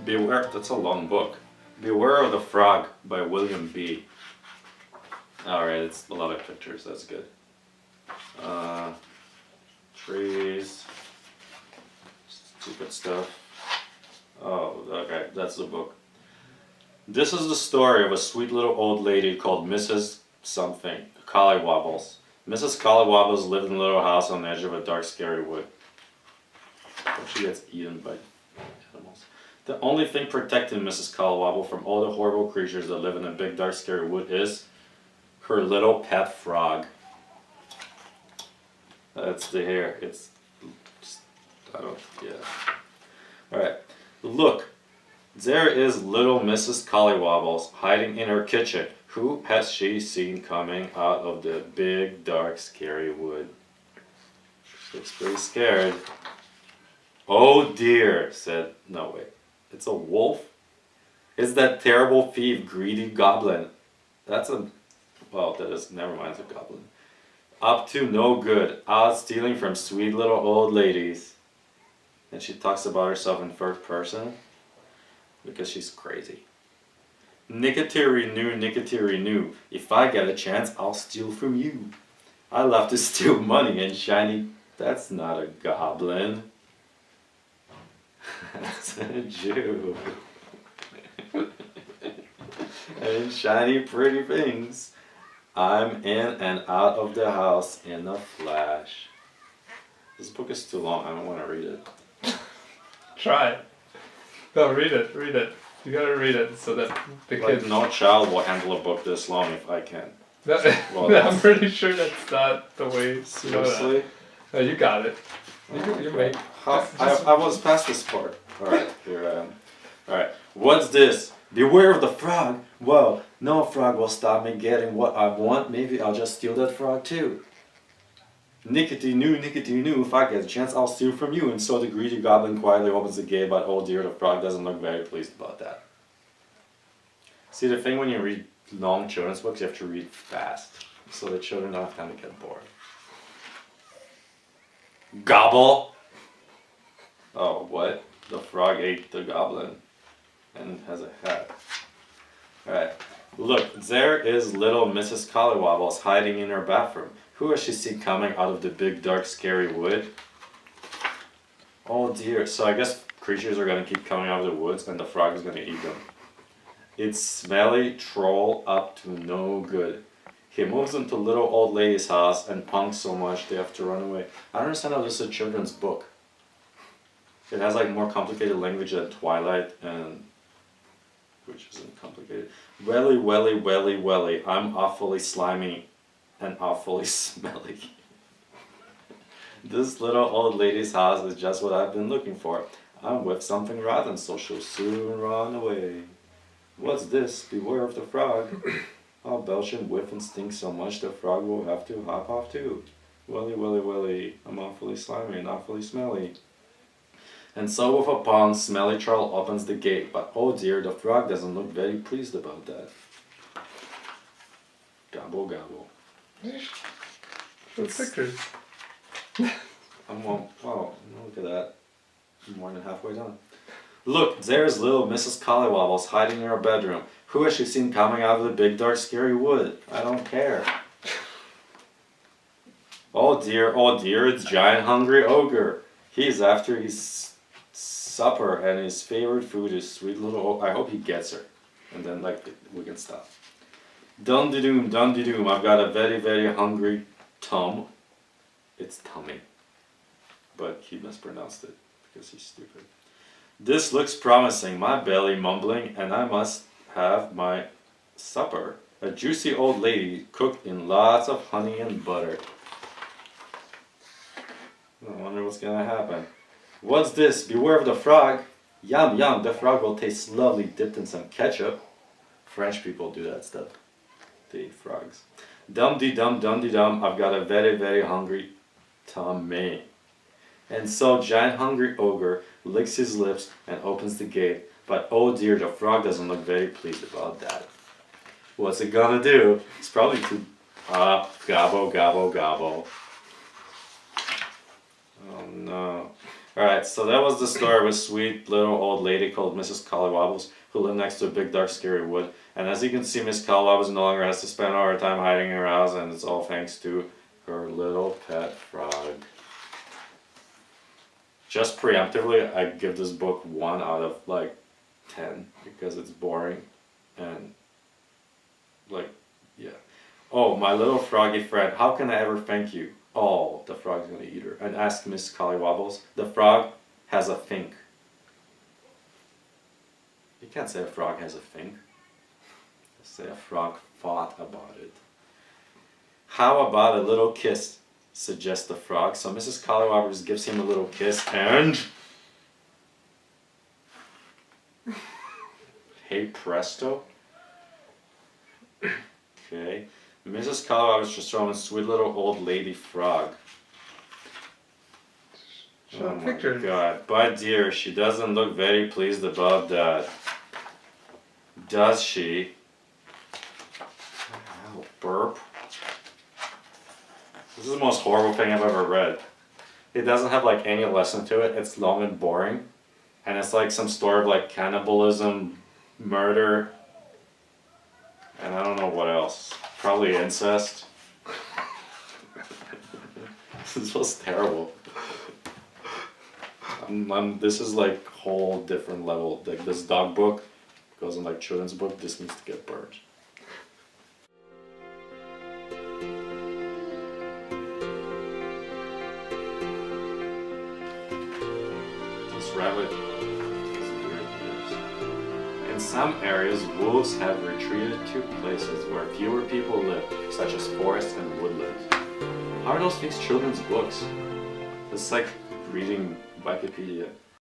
Beware, that's a long book. Beware of the Frog by William B. Alright, it's a lot of pictures, that's good. Trees. Stupid stuff. Oh, okay, that's the book. This is the story of a sweet little old lady called Mrs. Something, Collywobbles. Mrs. Collywobbles lived in a little house on the edge of a dark, scary wood. Hope she gets eaten by animals. The only thing protecting Mrs. Collywobble from all the horrible creatures that live in a big, dark, scary wood is her little pet frog. That's the hair. It's, I don't, yeah. Alright, look. There is little Mrs. Collywobbles hiding in her kitchen. Who has she seen coming out of the big, dark, scary wood? She looks pretty scared. Oh dear, said, no wait, it's a wolf? It's that terrible thief, greedy goblin. That's a, well, that is, never mind, it's a goblin. Up to no good, out stealing from sweet little old ladies. And she talks about herself in third person because she's crazy. Nicketary new, if I get a chance, I'll steal from you. I love to steal money and shiny, that's not a goblin. That's a Jew. And shiny pretty things. I'm in and out of the house in a flash. This book is too long, I don't want to read it. Try. No, read it. You gotta read it so that the kids... No child will handle a book this long if I can. Well, I'm pretty sure that's not the way. Seriously? No, you got it. You make. I was past this part. Alright, here I am. Alright, what's this? Beware of the frog. Well, no frog will stop me getting what I want. Maybe I'll just steal that frog too. Nickety new, if I get a chance, I'll steal from you. And so the greedy goblin quietly opens the gate, but oh dear, the frog doesn't look very pleased about that. See, the thing when you read long children's books, you have to read fast, so the children don't have time to get bored. Gobble! Oh, what? The frog ate the goblin, and has a hat. Alright, look, there is little Mrs. Collywobbles hiding in her bathroom. Who has she seen coming out of the big, dark, scary wood? Oh dear, so I guess creatures are going to keep coming out of the woods and the frog is going to eat them. It's smelly troll up to no good. He moves into little old lady's house and punks so much they have to run away. I don't understand how this is a children's book. It has like more complicated language than Twilight, and which isn't complicated. Welly, welly, welly, welly, I'm awfully slimy and awfully smelly. This little old lady's house is just what I've been looking for. I'm with something rotten, so she'll soon run away. What's this? Beware of the frog. I'll belch and whiff and stink so much the frog will have to hop off too. Welly, welly, welly, I'm awfully slimy and awfully smelly. And so with a pond, Smelly Troll opens the gate, but oh dear, the frog doesn't look very pleased about that. Gobble, gobble. Show pictures. Wow, look at that. I'm more than halfway done. Look, there's little Mrs. Collywobbles hiding in her bedroom. Who has she seen coming out of the big, dark, scary wood? I don't care. Oh dear, it's Giant Hungry Ogre. He's after his supper and his favorite food is sweet little... I hope he gets her. And then, like, we can stop. Dum-de-doom, I've got a very, very hungry tum. It's tummy. But he mispronounced it because he's stupid. This looks promising, my belly mumbling, and I must have my supper. A juicy old lady cooked in lots of honey and butter. I wonder what's gonna happen. What's this? Beware of the frog. Yum, yum, the frog will taste lovely dipped in some ketchup. French people do that stuff. They eat frogs. Dum-de-dum, I've got a very, very hungry tummy. And so Giant Hungry Ogre licks his lips and opens the gate, but oh dear, the frog doesn't look very pleased about that. What's it gonna do? It's probably to gobble, gobble, gobble. Oh no. Alright, so that was the story of a sweet little old lady called Mrs. Collywobbles who lived next to a big dark scary wood. And as you can see, Miss Collywobbles no longer has to spend all her time hiding in her house, and it's all thanks to her little pet frog. Just preemptively, I give this book 1 out of like 10 because it's boring and like, yeah. Oh, my little froggy friend, how can I ever thank you? Oh, the frog's gonna eat her. And ask Miss Collywobbles. The frog has a think. You can't say a frog has a think. Say a frog thought about it. How about a little kiss? Suggests the frog. So Mrs. Collywobbles gives him a little kiss and... Hey presto. Okay. Mrs. Collywobbles just showing sweet little old lady frog. Show Oh pictures. my god. But dear, she doesn't look very pleased about that. Does she? Ow, burp. This is the most horrible thing I've ever read. It doesn't have like any lesson to it. It's long and boring. And it's like some story of like cannibalism, murder, and I don't know what else. Probably incest. This was terrible. This is like whole different level. Like this dog book goes in like children's book. This needs to get burned. This rabbit is weird. In some areas, wolves have retreated to places where fewer people live, such as forests and woodlands. How are those things children's books? It's like reading Wikipedia.